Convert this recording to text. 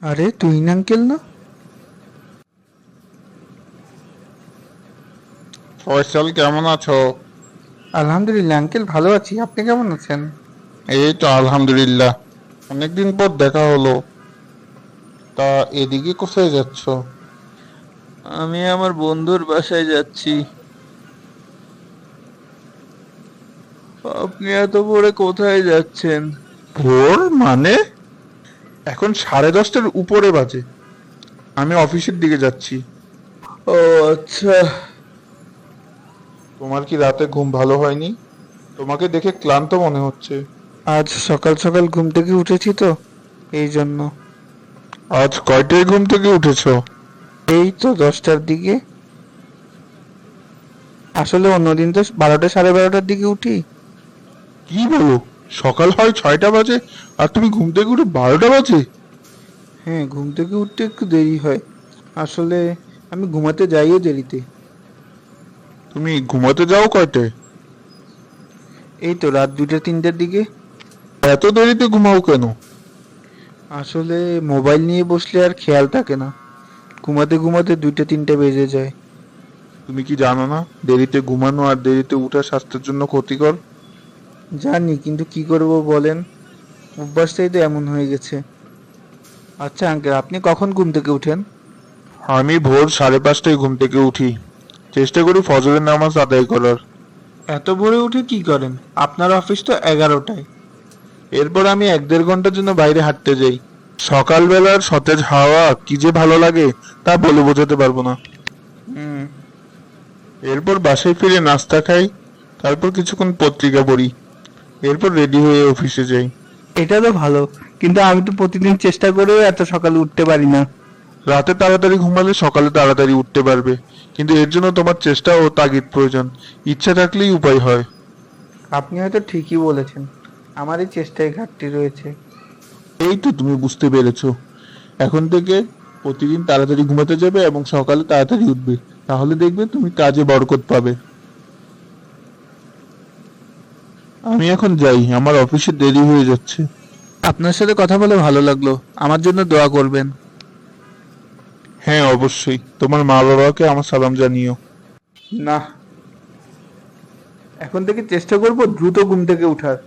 আরে তুহিন আঙ্কেল না? ফয়সাল, কেমন আছো? আলহামদুলিল্লাহ আঙ্কেল, ভালো আছি। আপনি কেমন আছেন? এই তো আলহামদুলিল্লাহ। অনেকদিন পর দেখা হলো। তা এদিকে কোথায় যাচ্ছ? আমি আমার বন্ধুর বাসায় যাচ্ছি। আপনি এত ভোরে কোথায় যাচ্ছেন? ভোর মানে? এখন 10:30টার উপরে বাজে। আমি অফিসের দিকে যাচ্ছি। ও আচ্ছা। তোমার কি রাতে ঘুম ভালো হয়নি? তোমাকে দেখে ক্লান্ত মনে হচ্ছে। আজ সকাল সকাল ঘুম থেকে উঠেছি তো, এই জন্য। আজ কয়টায় ঘুম থেকে উঠেছো? এই তো 10টার দিকে। আসলে অন্যদিন তো 12টা, 12:30টার দিকে উঠি। কি বলো? সকাল হয় 6টা বাজে আর তুমি ঘুম থেকে উঠে 12টা বাজে? হ্যাঁ, ঘুম থেকে উঠতে একটু দেরি হয়। আসলে আমি ঘুমাতে যাইও দেরিতে। তুমি ঘুমাতে যাও কয়টায়? এই তো রাত 2টা, 3টার দিকে। এত দেরিতে ঘুমাও কেন? আসলে মোবাইল নিয়ে বসলে আর খেয়াল থাকে না, ঘুমাতে ঘুমাতে 2টা, 3টে বেজে যায়। তুমি কি জানো না দেরিতে ঘুমানো আর দেরিতে উঠা স্বাস্থ্যের জন্য ক্ষতিকর? জানি, কিন্তু কি করব বলেন, অভ্যাসটাই তো এমন হয়ে গেছে। আচ্ছা আঙ্কেল, আপনি কখন ঘুম থেকে উঠেন? আমি ভোর 5:30টায় ঘুম থেকে উঠি। চেষ্টা করি ফজরের নামাজ আদায় করার। এত ভোরে উঠে কি করেন? আপনার অফিস তো 11টায়। এরপর আমি 1-1.5 ঘন্টার জন্য বাইরে হাঁটতে যাই। সকালবেলার সতেজ হাওয়া কি যে ভালো লাগে তা বলে বোঝাতে পারবো না। হুম। এরপর বাসায় ফিরে নাস্তা খাই। তারপর কিছুক্ষণ পত্রিকা পড়ি। এরপর রেডি হয়ে অফিসে যাই। এটা তো ভালো, কিন্তু আমি তো প্রতিদিন চেষ্টা করেও এত সকালে উঠতে পারি না। রাতে তাড়াতাড়ি ঘুমালে সকালে তাড়াতাড়ি উঠতে পারবে, কিন্তু এর জন্য তোমার চেষ্টা ও তাগিদ প্রয়োজন। ইচ্ছা থাকলেই উপায় হয়। আপনি হয়তো ঠিকই বলেছেন, আমার এই চেষ্টায় ঘাটতি রয়েছে। এই তো তুমি বুঝতে পেরেছো। এখন থেকে প্রতিদিন তাড়াতাড়ি ঘুমাতে যাবে এবং সকালে তাড়াতাড়ি উঠবে। তাহলে দেখবে তুমি কাজে বরকত পাবে। আমি এখন যাই, আমার অফিসে দেরি হয়ে যাচ্ছে। আপনার সাথে কথা বলে ভালো লাগলো। আমার জন্য দোয়া করবেন। হ্যাঁ, অবশ্যই। তোমার মা বাবাকে আমার সালাম জানিও। না, এখন থেকে চেষ্টা করব দ্রুত ঘুম থেকে ওঠার।